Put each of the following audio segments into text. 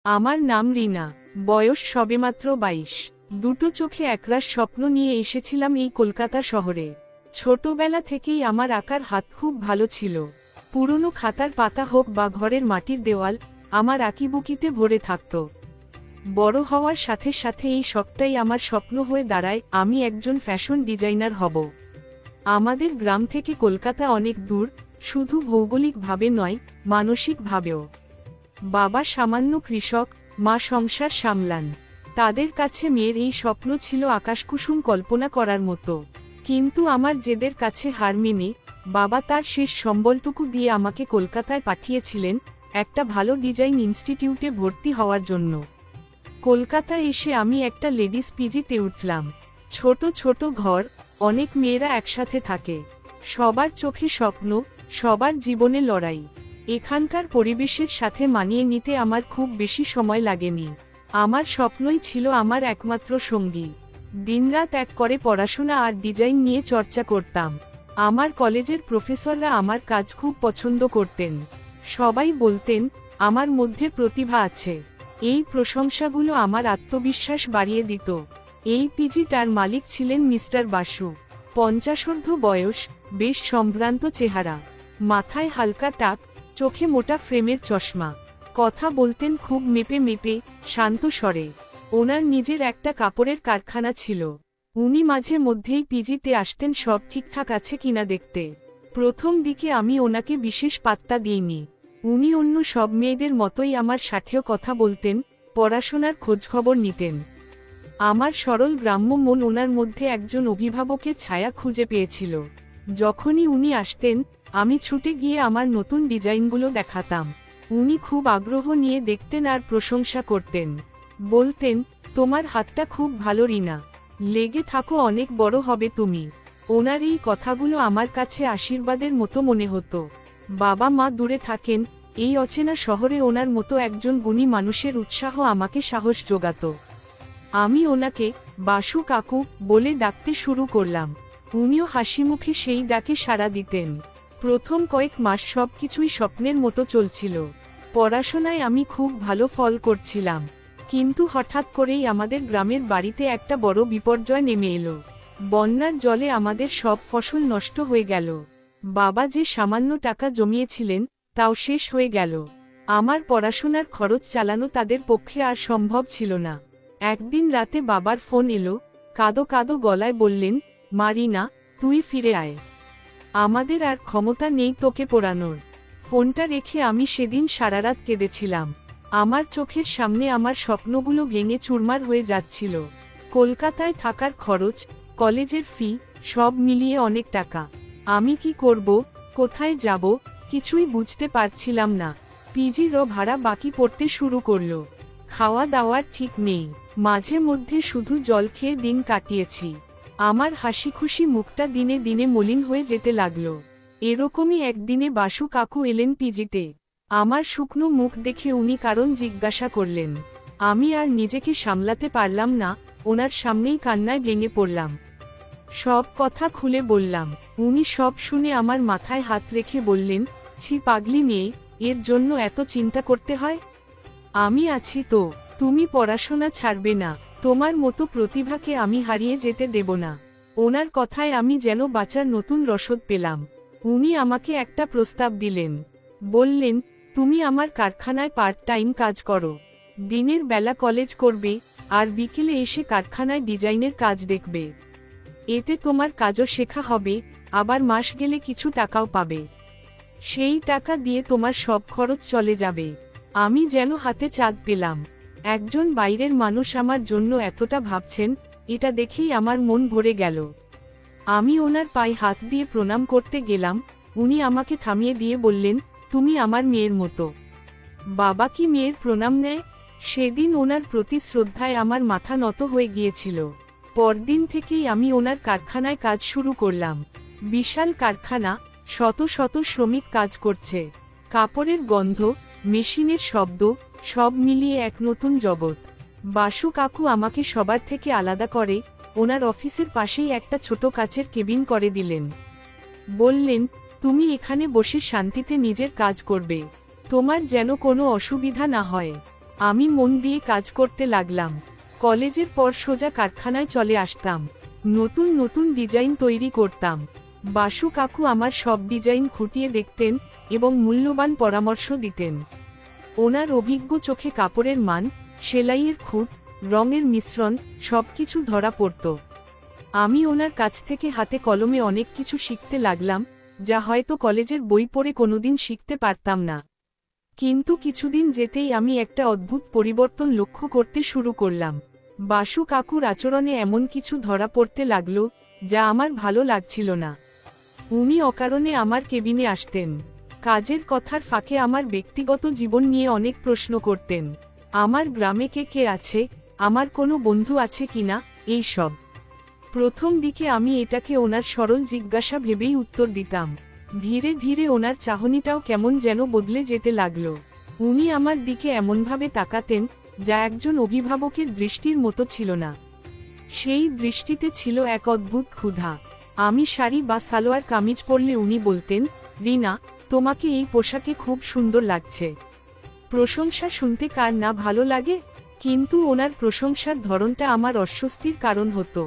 আমার নাম রিনা, বয়স সবেমাত্র 22। দুটো চোখে একরাশ স্বপ্ন নিয়ে এসেছিলাম এই কলকাতা শহরে। ছোটবেলা থেকেই আমার আঁকার হাত খুব ভালো ছিল। পুরনো খাতার পাতা হোক বা ঘরের মাটির দেওয়াল, আমার আঁকিবুকিতে ভরে থাকত। বড় হওয়ার সাথে সাথে এই শখটাই আমার স্বপ্ন হয়ে দাঁড়ায়, আমি একজন ফ্যাশন ডিজাইনার হব। আমাদের গ্রাম থেকে কলকাতা অনেক দূর, শুধু ভৌগোলিকভাবে নয়, মানসিকভাবেও। বাবা সামান্য কৃষক, মা সংসার সামলান। তাদের কাছে মেয়ের এই স্বপ্ন ছিল আকাশকুসুম কল্পনা করার মতো। কিন্তু আমার জেদের কাছে হার মেনে বাবা তার শেষ সম্বলটুকু দিয়ে আমাকে কলকাতায় পাঠিয়েছিলেন, একটা ভালো ডিজাইন ইনস্টিটিউটে ভর্তি হওয়ার জন্য। কলকাতায় এসে আমি একটা লেডিস পিজিতে উঠলাম। ছোট ছোট ঘর, অনেক মেয়েরা একসাথে থাকে, সবার চোখে স্বপ্ন, সবার জীবনে লড়াই। এখানকার পরিবেশের সাথে মানিয়ে নিতে আমার খুব বেশি সময় লাগেনি। আমার স্বপ্নই ছিল আমার একমাত্র সঙ্গী। দিনরাত এক করে পড়াশোনা আর ডিজাইন নিয়ে চর্চা করতাম। আমার কলেজের প্রফেসররা আমার কাজ খুব পছন্দ করতেন। সবাই বলতেন আমার মধ্যে প্রতিভা আছে। এই প্রশংসাগুলো আমার আত্মবিশ্বাস বাড়িয়ে দিত। এই পিজিটার মালিক ছিলেন মিস্টার বাসু। 50 বয়স, বেশ সম্ভ্রান্ত চেহারা, মাথায় হালকা টাক, চোখে মোটা ফ্রেমের চশমা। কথা বলতেন খুব মেপে মেপে, শান্ত স্বরে। ওনার নিজের একটা কাপড়ের কারখানা ছিল। উনি মাঝে মধ্যেই পিজিতে আসতেন সব ঠিকঠাক আছে কিনা দেখতে। প্রথম দিকে আমি ওনাকে বিশেষ পাত্তা দিইনি। উনি অন্য সব মেয়েদের মতোই আমার সাথেও কথা বলতেন, পড়াশোনার খোঁজখবর নিতেন। আমার সরল গ্রাম্য মন ওনার মধ্যে একজন অভিভাবকের ছায়া খুঁজে পেয়েছিল। যখনই উনি আসতেন, আমি ছুটে গিয়ে আমার নতুন ডিজাইনগুলো দেখাতাম। উনি খুব আগ্রহ নিয়ে দেখতেন আর প্রশংসা করতেন। বলতেন, তোমার হাতটা খুব ভালো রিনা, লেগে থাকো, অনেক বড় হবে তুমি। ওনার এই কথাগুলো আমার কাছে আশীর্বাদের মতো মনে হতো। বাবা মা দূরে থাকেন, এই অচেনা শহরে ওনার মতো একজন গুণী মানুষের উৎসাহ আমাকে সাহস জোগাত। আমি ওনাকে বাসু কাকু বলে ডাকতে শুরু করলাম। উনিও হাসিমুখে সেই ডাকে সাড়া দিতেন। প্রথম কয়েক মাস সবকিছুই স্বপ্নের মতো চলছিল। পড়াশোনায় আমি খুব ভালো ফল করছিলাম। কিন্তু হঠাৎ করেই আমাদের গ্রামের বাড়িতে একটা বড় বিপর্যয় নেমে এলো। বন্যার জলে আমাদের সব ফসল নষ্ট হয়ে গেল। বাবা যে সামান্য টাকা জমিয়েছিলেন, তাও শেষ হয়ে গেল। আমার পড়াশোনার খরচ চালানো তাদের পক্ষে আর সম্ভব ছিল না। একদিন রাতে বাবার ফোন এলো, কাঁদো কাঁদো গলায় বললেন, মা রিনা, তুই ফিরে আয়, আমাদের আর ক্ষমতা নেই তোকে পড়ানোর। ফোনটা রেখে আমি সেদিন সারারাত কেঁদেছিলাম। আমার চোখের সামনে আমার স্বপ্নগুলো ভেঙে চুরমার হয়ে যাচ্ছিল। কলকাতায় থাকার খরচ, কলেজের ফি, সব মিলিয়ে অনেক টাকা। আমি কি করব, কোথায় যাব, কিছুই বুঝতে পারছিলাম না। পিজিরও ভাড়া বাকি পড়তে শুরু করলো। খাওয়া দাওয়ার ঠিক নেই, মাঝে মধ্যে শুধু জল খেয়ে দিন কাটিয়েছি। আমার হাসিখুশি মুখটা দিনে দিনে মলিন হয়ে যেতে লাগলো। এরকমই একদিনে বাসু কাকু এলেন পিজিতে। আমার শুকনো মুখ দেখে উনি কারণ জিজ্ঞাসা করলেন। আমি আর নিজেকে সামলাতে পারলাম না, ওনার সামনেই কান্নায় ভেঙে পড়লাম। সব কথা খুলে বললাম। উনি সব শুনে আমার মাথায় হাত রেখে বললেন, ছি পাগলি মেয়ে, এর জন্য এত চিন্তা করতে হয়? আমি আছি তো, তুমি পড়াশোনা ছাড়বে না, তোমার মতো প্রতিভাকে আমি হারিয়ে যেতে দেব না। ওনার কথায় আমি যেন বাঁচার নতুন রসদ পেলাম। উনি আমাকে একটা প্রস্তাব দিলেন। বললেন, তুমি আমার কারখানায় পার্ট টাইম কাজ করো। দিনের বেলা কলেজ করবে, আর বিকেলে এসে কারখানায় ডিজাইনের কাজ দেখবে। এতে তোমার কাজও শেখা হবে, আবার মাস গেলে কিছু টাকাও পাবে। সেই টাকা দিয়ে তোমার সব খরচ চলে যাবে। আমি যেন হাতে চাঁদ পেলাম। একজন বাইরের মানুষ আমার জন্য এতটা ভাবছেন, এটা দেখেই আমার মন ভরে গেল। আমি ওনার পায়ে হাত দিয়ে প্রণাম করতে গেলাম। উনি আমাকে থামিয়ে দিয়ে বললেন, তুমি আমার মেয়ের মতো। বাবা কি মেয়ের প্রণাম নেয়? সেদিন ওনার প্রতি শ্রদ্ধায় আমার মাথা নত হয়ে গিয়েছিল। পরদিন থেকেই আমি ওনার কারখানায় কাজ শুরু করলাম। বিশাল কারখানা, শত শত শ্রমিক কাজ করছে। কাপড়ের গন্ধ, মেশিনের শব্দ, সব মিলিয়ে এক নতুন জগৎ। বাসু কাকু আমাকে সবার থেকে আলাদা করে ওনার অফিসের পাশেই একটা ছোট কাচের কেবিন করে দিলেন। বললেন, তুমি এখানে বসে শান্তিতে নিজের কাজ করবে, তোমার যেন কোনো অসুবিধা না হয়। আমি মন দিয়ে কাজ করতে লাগলাম। কলেজের পর সোজা কারখানায় চলে আসতাম। নতুন নতুন ডিজাইন তৈরি করতাম। বাসু কাকু আমার সব ডিজাইন খুঁটিয়ে দেখতেন এবং মূল্যবান পরামর্শ দিতেন। ওনার অভিজ্ঞ চোখে কাপড়ের মান, সেলাইয়ের খুঁট, রঙের মিশ্রণ সবকিছু ধরা পড়ত। আমি ওনার কাছ থেকে হাতে কলমে অনেক কিছু শিখতে লাগলাম, যা হয়তো কলেজের বই পড়ে কোনোদিন শিখতে পারতাম না। কিন্তু কিছুদিন যেতেই আমি একটা অদ্ভুত পরিবর্তন লক্ষ্য করতে শুরু করলাম। বাসু কাকুর আচরণে এমন কিছু ধরা পড়তে লাগলো, যা আমার ভালো লাগছিল না। উনি অকারণে আমার কেবিনে আসতেন। কাজের কথার ফাঁকে আমার ব্যক্তিগত জীবন নিয়ে অনেক প্রশ্ন করতেন। আমার গ্রামে কে কে আছে, আমার কোনো বন্ধু আছে কিনা, এই সব। প্রথম দিকে আমি এটাকে ওনার সরল জিজ্ঞাসা ভেবেই উত্তর দিতাম। ধীরে ধীরে ওনার চাহনিটাও কেমন যেন বদলে যেতে লাগলো। উনি আমার দিকে এমনভাবে তাকাতেন, যা একজন অভিভাবকের দৃষ্টির মতো ছিল না। সেই দৃষ্টিতে ছিল এক অদ্ভুত ক্ষুধা। আমি শাড়ি বা সালোয়ার কামিজ পরলে উনি বলতেন, রিনা, তোমাকে এই পোশাকে খুব সুন্দর লাগছে। প্রশংসা শুনতে কার না ভালো লাগে, কিন্তু ওনার প্রশংসার ধরনটা আমার অস্বস্তির কারণ হতো।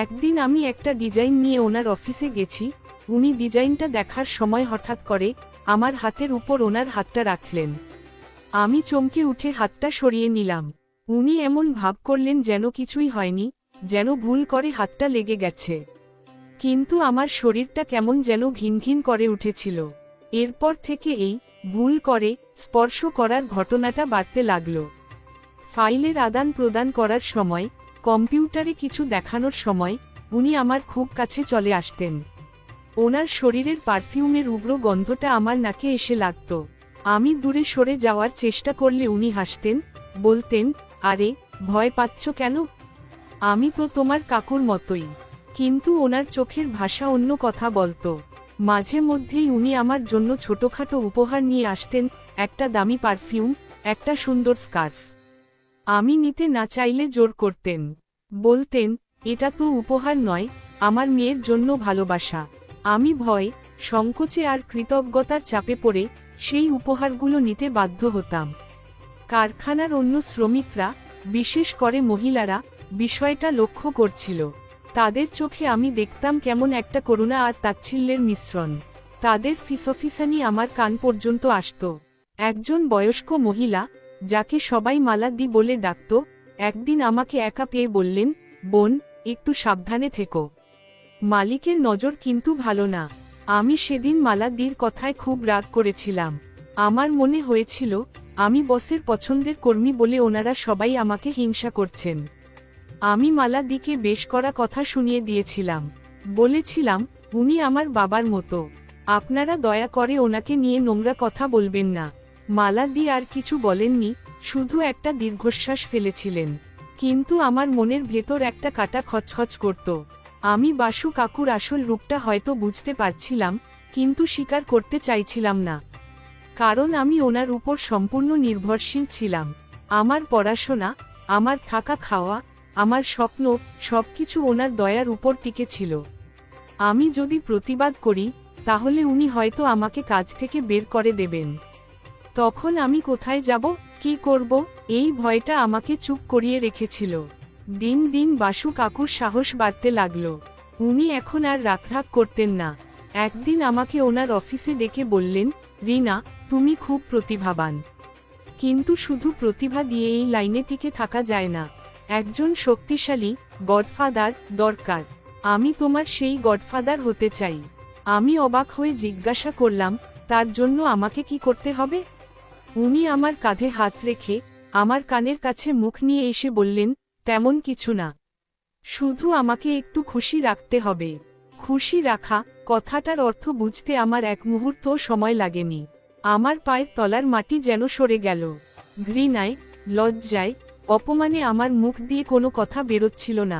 একদিন আমি একটা ডিজাইন নিয়ে ওনার অফিসে গেছি। উনি ডিজাইনটা দেখার সময় হঠাৎ করে আমার হাতের উপর ওনার হাতটা রাখলেন। আমি চমকে উঠে হাতটা সরিয়ে নিলাম। উনি এমন ভাব করলেন যেন কিছুই হয়নি, যেন ভুল করে হাতটা লেগে গেছে। কিন্তু আমার শরীরটা কেমন যেন ঘিনঘিন করে উঠেছিল। এরপর থেকে এই ভুল করে স্পর্শ করার ঘটনাটা বাড়তে লাগল। ফাইলের আদান প্রদান করার সময়, কম্পিউটারে কিছু দেখানোর সময় উনি আমার খুব কাছে চলে আসতেন। ওনার শরীরের পারফিউমের উগ্র গন্ধটা আমার নাকে এসে লাগত। আমি দূরে সরে যাওয়ার চেষ্টা করলে উনি হাসতেন, বলতেন, আরে ভয় পাচ্ছ কেন, আমি তো তোমার কাকুর মতোই। কিন্তু ওনার চোখের ভাষা অন্য কথা বলতো। মাঝে মধ্যেই উনি আমার জন্য ছোটখাটো উপহার নিয়ে আসতেন, একটা দামি পারফিউম, একটা সুন্দর স্কার্ফ। আমি নিতে না চাইলে জোর করতেন, বলতেন, এটা তো উপহার নয়, আমার মেয়ের জন্য ভালোবাসা। আমি ভয়, সংকোচে আর কৃতজ্ঞতার চাপে পড়ে সেই উপহারগুলো নিতে বাধ্য হতাম। কারখানার অন্য শ্রমিকরা, বিশেষ করে মহিলারা, বিষয়টা লক্ষ্য করছিল। তাদের চোখে আমি দেখতাম কেমন একটা করুণা আর তাচ্ছিল্যের মিশ্রণ। তাদের ফিসফিসানি আমার কান পর্যন্ত আসত। একজন বয়স্ক মহিলা, যাকে সবাই মালা দি বলে ডাকত, একদিন আমাকে একা পেয়ে বললেন, বোন, একটু সাবধানে থেকো, মালিকের নজর কিন্তু ভালো না। আমি সেদিন মালা দির কথায় খুব রাগ করেছিলাম। আমার মনে হয়েছিল, আমি বসের পছন্দের কর্মী বলে ওনারা সবাই আমাকে হিংসা করছেন। আমি মালা দিকে বেশ করা কথা শুনিয়ে দিয়েছিলাম। বলেছিলাম, উনি আমার বাবার মতো, আপনারা দয়া করে ওনাকে নিয়ে নোংরা কথা বলবেন না। মালা দি আর কিছু বলেননি, শুধু একটা দীর্ঘশ্বাস ফেলেছিলেন। কিন্তু আমার মনের ভেতর একটা কাঁটা খচখচ করত। আমি বাসু কাকুর আসল রূপটা হয়তো বুঝতে পারছিলাম, কিন্তু স্বীকার করতে চাইছিলাম না। কারণ আমি ওনার উপর সম্পূর্ণ নির্ভরশীল ছিলাম। আমার পড়াশোনা, আমার থাকা খাওয়া, আমার স্বপ্ন, সবকিছু ওনার দয়ার উপর টিকে ছিল। আমি যদি প্রতিবাদ করি, তাহলে উনি হয়তো আমাকে কাজ থেকে বের করে দেবেন। তখন আমি কোথায় যাব, কি করব, এই ভয়টা আমাকে চুপ করিয়ে রেখেছিল। দিন দিন বাসু কাকুর সাহস বাড়তে লাগল। উনি এখন আর রাগরাগ করতেন না। একদিন আমাকে ওনার অফিসে ডেকে বললেন, রিনা, তুমি খুব প্রতিভাবান, কিন্তু শুধু প্রতিভা দিয়ে এই লাইনে টিকে থাকা যায় না। একজন শক্তিশালী গডফাদার দরকার। আমি তোমার সেই গডফাদার হতে চাই। আমি অবাক হয়ে জিজ্ঞাসা করলাম, তার জন্য আমাকে কি করতে হবে? উনি আমার কাঁধে হাত রেখে আমার কানের কাছে মুখ নিয়ে এসে বললেন, তেমন কিছু না, শুধু আমাকে একটু খুশি রাখতে হবে। খুশি রাখা কথাটার অর্থ বুঝতে আমার এক মুহূর্ত সময় লাগেনি। আমার পায়ের তলার মাটি যেন সরে গেল। ঘৃণায়, লজ্জায়, অপমানে আমার মুখ দিয়ে কোনো কথা বেরোচ্ছিল না।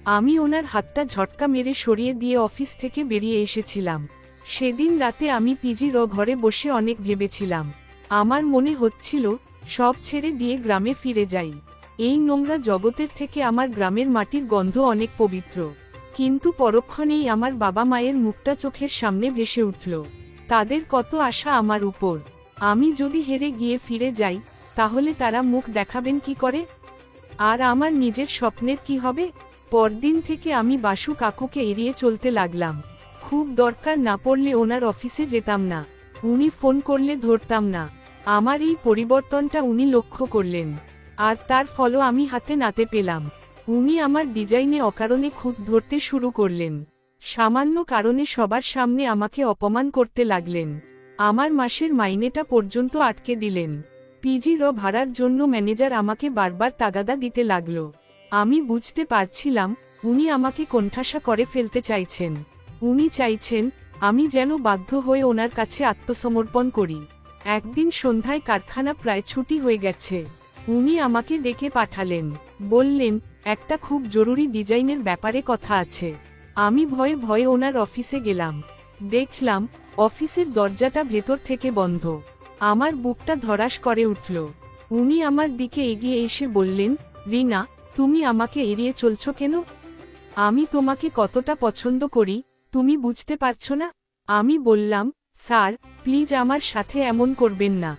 আমি ওনার হাতটা ঝটকা মেরে সরিয়ে দিয়ে অফিস থেকে বেরিয়ে এসেছিলাম। সেদিন রাতে আমি পিজির ঘরে বসে অনেক ভেবেছিলাম। আমার মনে হচ্ছিল, সব ছেড়ে দিয়ে গ্রামে ফিরে যাই। এই নোংরা জগতের থেকে আমার গ্রামের মাটির গন্ধ অনেক পবিত্র। কিন্তু পরক্ষণেই আমার বাবা মায়ের মুখটা চোখের সামনে ভেসে উঠল। তাদের কত আশা আমার উপর। আমি যদি হেরে গিয়ে ফিরে যাই, তাহলে তারা মুখ দেখাবেন কি করে? আর আমার নিজের স্বপ্নের কি হবে? পরদিন থেকে আমি বাসু কাকুকে এড়িয়ে চলতে লাগলাম। খুব দরকার না পড়লে ওনার অফিসে যেতাম না, উনি ফোন করলে ধরতাম না। আমার এই পরিবর্তনটা উনি লক্ষ্য করলেন, আর তার ফলও আমি হাতে নাতে পেলাম। উনি আমার ডিজাইনে অকারণে খুঁত ধরতে শুরু করলেন। সামান্য কারণে সবার সামনে আমাকে অপমান করতে লাগলেন। আমার মাসের মাইনেটা পর্যন্ত আটকে দিলেন। পিজির ভাড়ার জন্য ম্যানেজার আমাকে বারবার তাগাদা দিতে লাগল। আমি বুঝতে পারছিলাম উনি আমাকে কোণঠাসা করে ফেলতে চাইছেন। উনি চাইছেন আমি যেন বাধ্য হয়ে ওনার কাছে আত্মসমর্পণ করি। একদিন সন্ধ্যায় কারখানা প্রায় ছুটি হয়ে গেছে। উনি আমাকে ডেকে পাঠালেন, বললেন একটা খুব জরুরি ডিজাইনের ব্যাপারে কথা আছে। আমি ভয়ে ভয়ে ওনার অফিসে গেলাম। দেখলাম অফিসের দরজাটা ভেতর থেকে বন্ধ। আমার বুকটা ধড়াস করে উঠল। উনি আমার দিকে এগিয়ে এসে বললেন, রিনা, তুমি আমাকে এড়িয়ে চলছো কেন? আমি তোমাকে কতটা পছন্দ করি তুমি বুঝতে পারছো না? আমি বললাম, স্যার প্লিজ আমার সাথে এমন করবেন না,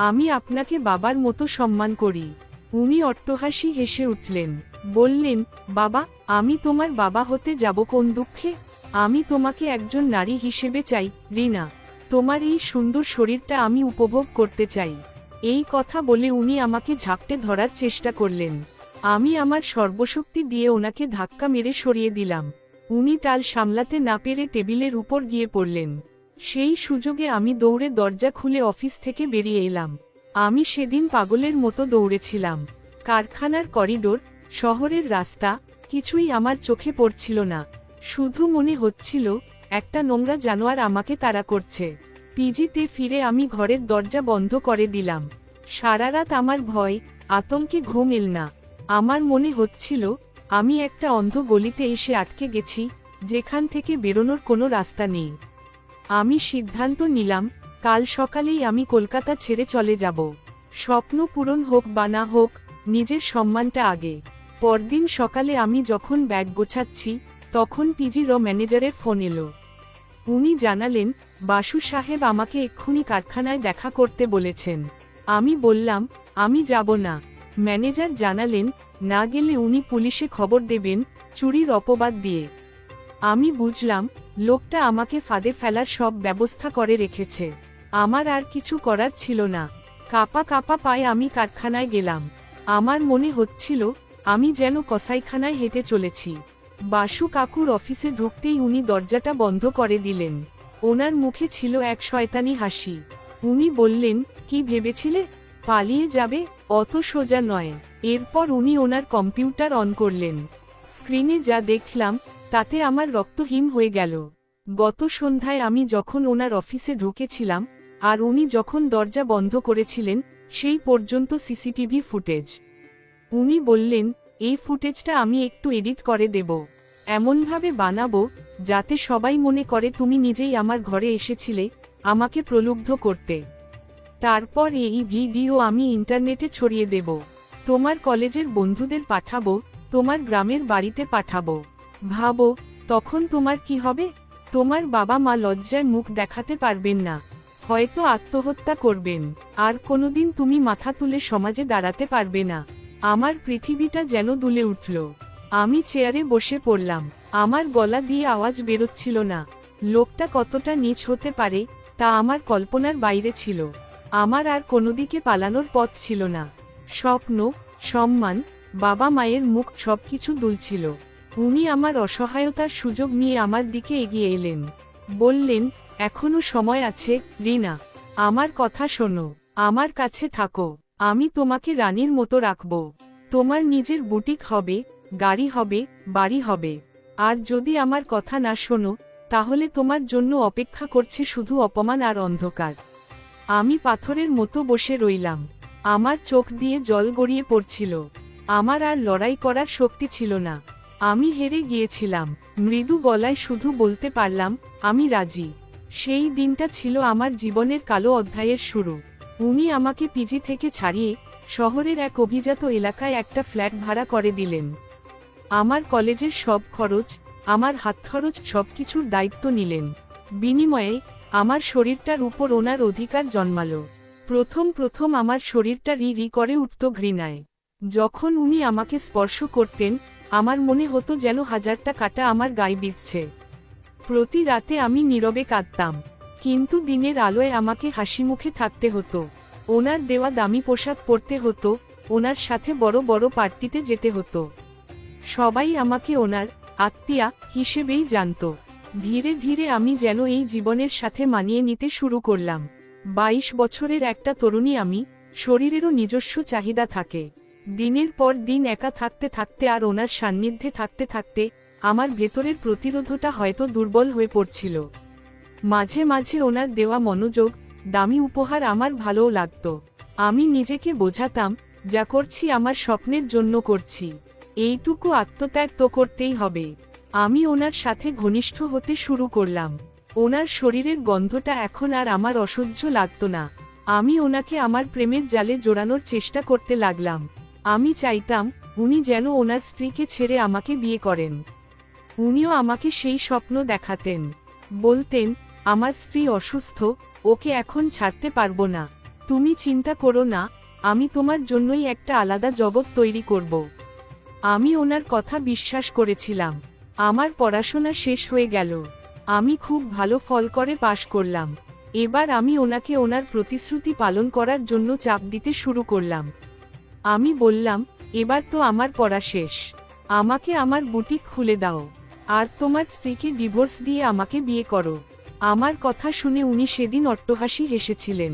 আমি আপনাকে বাবার মতো সম্মান করি। উনি অট্টহাসি হেসে উঠলেন, বললেন, বাবা, আমি তোমার বাবা হতে যাব কোন দুঃখে? আমি তোমাকে একজন নারী হিসেবে চাই রিনা। তোমার এই সুন্দর শরীরটা আমি উপভোগ করতে চাই। এই কথা বলে উনি আমাকে ঝাপটে ধরার চেষ্টা করলেন। আমি আমার সর্বশক্তি দিয়ে ওনাকে ধাক্কা মেরে সরিয়ে দিলাম। উনি টাল সামলাতে না পেরে টেবিলের উপর গিয়ে পড়লেন। সেই সুযোগে আমি দৌড়ে দরজা খুলে অফিস থেকে বেরিয়ে এলাম। আমি সেদিন পাগলের মতো দৌড়েছিলাম। কারখানার করিডোর, শহরের রাস্তা, কিছুই আমার চোখে পড়ছিল না। শুধু মনে হচ্ছিল একটা নোংরা জানোয়ার আমাকে তাড়া করছে। পিজিতে ফিরে আমি ঘরের দরজা বন্ধ করে দিলাম। সারা রাত আমার ভয়, আতঙ্কে ঘুম এল না। আমার মনে হচ্ছিল আমি একটা অন্ধ গলিতে এসে আটকে গেছি, যেখান থেকে বেরোনোর কোনো রাস্তা নেই। আমি সিদ্ধান্ত নিলাম কাল সকালেই আমি কলকাতা ছেড়ে চলে যাব। স্বপ্ন পূরণ হোক বা না হোক, নিজের সম্মানটা আগে। পরদিন সকালে আমি যখন ব্যাগ গোছাচ্ছি, তখন পিজির ম্যানেজারের ফোন এলো। উনি জানালেন বাসু সাহেব আমাকে এক্ষুনি কারখানায় দেখা করতে বলেছেন। আমি বললাম আমি যাব না। ম্যানেজার জানালেন না গেলে উনি পুলিশে খবর দেবেন চুরির অপবাদ দিয়ে। আমি বুঝলাম লোকটা আমাকে ফাঁদে ফেলার সব ব্যবস্থা করে রেখেছে। আমার আর কিছু করার ছিল না। কাঁপা কাঁপা পায়ে আমি কারখানায় গেলাম। আমার মনে হচ্ছিল আমি যেন কসাইখানায় হেঁটে চলেছি। বাসু কাকুর অফিসে ঢুকতেই উনি দরজাটা বন্ধ করে দিলেন। ওনার মুখে ছিল এক শয়তানি হাসি। উনি বললেন, কি ভেবেছিলে পালিয়ে যাবে? অত সোজা নয়। এরপর উনি ওনার কম্পিউটার অন করলেন। স্ক্রিনে যা দেখলাম তাতে আমার রক্ত হিম হয়ে গেল। গত সন্ধ্যায় আমি যখন ওনার অফিসে ঢুকেছিলাম আর উনি যখন দরজা বন্ধ করেছিলেন, সেই পর্যন্ত সিসিটিভি ফুটেজ। উনি বললেন, এই ফুটেজটা আমি একটু এডিট করে দেব, এমনভাবে বানাবো যাতে সবাই মনে করে তুমি নিজেই আমার ঘরে এসেছিলে আমাকে প্রলুব্ধ করতে। তারপর এই ভিডিও আমি ইন্টারনেটে ছড়িয়ে দেব। তোমার কলেজের বন্ধুদের পাঠাবো, তোমার গ্রামের বাড়িতে পাঠাবো। ভাবো তখন তোমার কি হবে? তোমার বাবা মা লজ্জায় মুখ দেখাতে পারবেন না, হয়তো আত্মহত্যা করবেন। আর কোনোদিন তুমি মাথা তুলে সমাজে দাঁড়াতে পারবে না। আমার পৃথিবীটা যেন দুলে উঠল। আমি চেয়ারে বসে পড়লাম। আমার গলা দিয়ে আওয়াজ বেরোচ্ছিল না। লোকটা কতটা নীচ হতে পারে তা আমার কল্পনার বাইরে ছিল। আমার আর কোনোদিকে পালানোর পথ ছিল না। স্বপ্ন, সম্মান, বাবা মায়ের মুখ সবকিছু দুলছিল। উনি আমার অসহায়তার সুযোগ নিয়ে আমার দিকে এগিয়ে এলেন। বললেন, এখনো সময় আছে রিনা, আমার কথা শোনো, আমার কাছে থাকো। আমি তোমাকে রানীর মতো রাখব। তোমার নিজের বুটিক হবে, গাড়ি হবে, বাড়ি হবে। আর যদি আমার কথা না শোনো, তাহলে তোমার জন্য অপেক্ষা করছে শুধু অপমান আর অন্ধকার। আমি পাথরের মতো বসে রইলাম। আমার চোখ দিয়ে জল গড়িয়ে পড়ছিল। আমার আর লড়াই করার শক্তি ছিল না। আমি হেরে গিয়েছিলাম। মৃদু গলায় শুধু বলতে পারলাম, আমি রাজি। সেই দিনটা ছিল আমার জীবনের কালো অধ্যায়ের শুরু। উনি আমাকে পিজি থেকে ছাড়িয়ে শহরের এক অভিজাত এলাকায় একটা ফ্ল্যাট ভাড়া করে দিলেন। আমার কলেজের সব খরচ, আমার হাত খরচ সবকিছুর দায়িত্ব নিলেন। বিনিময়ে আমার শরীরটার উপর ওনার অধিকার জন্মালো। প্রথম প্রথম আমার শরীরটা রি রি করে উঠত ঘৃণায়। যখন উনি আমাকে স্পর্শ করতেন, আমার মনে হতো যেন হাজারটা কাঁটা আমার গায়ে বিঁধছে। প্রতি রাতে আমি নীরবে কাঁদতাম, কিন্তু দিনের আলোয় আমাকে হাসিমুখে থাকতে হতো। ওনার দেওয়া দামি পোশাক পরতে হতো, ওনার সাথে বড় বড় পার্টিতে যেতে হতো। সবাই আমাকে ওনার আত্মীয়া হিসেবেই জানত। ধীরে ধীরে আমি যেন এই জীবনের সাথে মানিয়ে নিতে শুরু করলাম। 22 বছরের একটা তরুণী আমি, শরীরেরও নিজস্ব চাহিদা থাকে। দিনের পর দিন একা থাকতে থাকতে আর ওনার সান্নিধ্যে থাকতে থাকতে আমার ভেতরের প্রতিরোধটা হয়তো দুর্বল হয়ে পড়ছিল। মাঝে মাঝে ওনার দেওয়া মনোযোগ, দামি উপহার আমার ভালোও লাগত। আমি নিজেকে বোঝাতাম, যা করছি আমার স্বপ্নের জন্য করছি, এইটুকু আত্মত্যাগ তো করতেই হবে। আমি ওনার সাথে ঘনিষ্ঠ হতে শুরু করলাম। ওনার শরীরের গন্ধটা এখন আর আমার অসহ্য লাগত না। আমি ওনাকে আমার প্রেমের জালে জড়ানোর চেষ্টা করতে লাগলাম। আমি চাইতাম উনি যেন ওনার স্ত্রীকে ছেড়ে আমাকে বিয়ে করেন। উনিও আমাকে সেই স্বপ্ন দেখাতেন। বলতেন, আমার স্ত্রী অসুস্থ, ওকে এখন ছাড়তে পারবো না। তুমি চিন্তা করো না, আমি তোমার জন্যই একটা আলাদা জগৎ তৈরি করব। আমি ওনার কথা বিশ্বাস করেছিলাম। আমার পড়াশোনা শেষ হয়ে গেল, আমি খুব ভালো ফল করে পাশ করলাম। এবার আমি ওনাকে ওনার প্রতিশ্রুতি পালন করার জন্য চাপ দিতে শুরু করলাম। আমি বললাম, এবার তো আমার পড়া শেষ, আমাকে আমার বুটিক খুলে দাও, আর তোমার স্ত্রীকে ডিভোর্স দিয়ে আমাকে বিয়ে করো। আমার কথা শুনে উনি সেদিন অট্টহাসি হেসেছিলেন,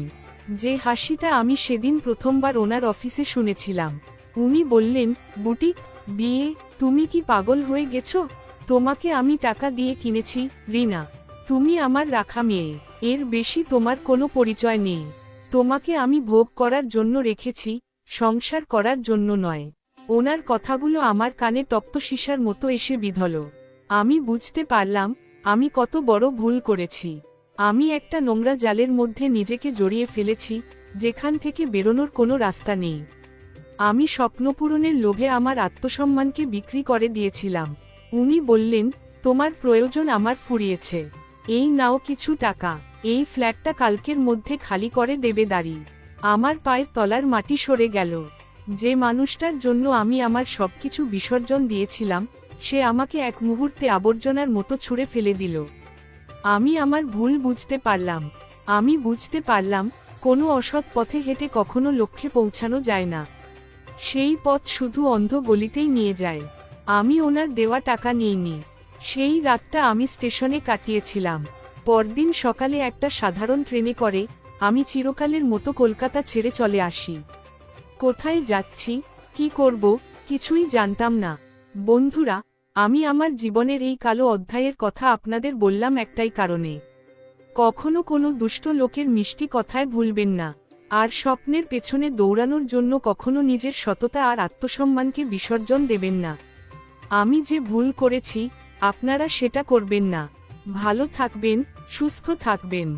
যে হাসিটা আমি সেদিন প্রথমবার ওনার অফিসে শুনেছিলাম। উনি বললেন, বুটিক, বিয়ে? তুমি কি পাগল হয়ে গেছো? তোমাকে আমি টাকা দিয়ে কিনেছি, রিনা। তুমি আমার রাখা মেয়ে, এর বেশি তোমার কোনো পরিচয় নেই। তোমাকে আমি ভোগ করার জন্য রেখেছি, সংসার করার জন্য নয়। ওনার কথাগুলো আমার কানে তপ্তশিশার মতো এসে বিঁধল। আমি বুঝতে পারলাম আমি কত বড় ভুল করেছি। আমি একটা নোংরা জালের মধ্যে নিজেকে জড়িয়ে ফেলেছি, যেখান থেকে বেরোনোর কোনো রাস্তা নেই। আমি স্বপ্নপূরণের লোভে আমার আত্মসম্মানকে বিক্রি করে দিয়েছিলাম। উনি বললেন, তোমার প্রয়োজন আমার ফুরিয়েছে, এই নাও কিছু টাকা, এই ফ্ল্যাটটা কালকের মধ্যে খালি করে দেবে দাঁড়ি। আমার পায়ের তলার মাটি সরে গেল। যে মানুষটার জন্য আমি আমার সবকিছু বিসর্জন দিয়েছিলাম, সে আমাকে এক মুহূর্তে আবর্জনার মতো ছুঁড়ে ফেলে দিল। আমি আমার ভুল বুঝতে পারলাম। আমি বুঝতে পারলাম কোনো অসৎ পথে হেঁটে কখনো লক্ষ্যে পৌঁছানো যায় না। সেই পথ শুধু অন্ধ গলিতেই নিয়ে যায়। আমি ওনার দেওয়া টাকা নিইনি। সেই রাতটা আমি স্টেশনে কাটিয়েছিলাম। পরদিন সকালে একটা সাধারণ ট্রেনে করে আমি চিরকালের মতো কলকাতা ছেড়ে চলে আসি। কোথায় যাচ্ছি, কি করব, কিছুই জানতাম না। বন্ধুরা, আমি আমার জীবনের এই কালো অধ্যায়ের কথা আপনাদের বললাম একটাই কারণে। কখনো কোনো দুষ্ট লোকের মিষ্টি কথায় ভুলবেন না, আর স্বপ্নের পেছনে দৌড়ানোর জন্য কখনো নিজের সততা আর আত্মসম্মানকে বিসর্জন দেবেন না। আমি যে ভুল করেছি, আপনারা সেটা করবেন না। ভালো থাকবেন, সুস্থ থাকবেন।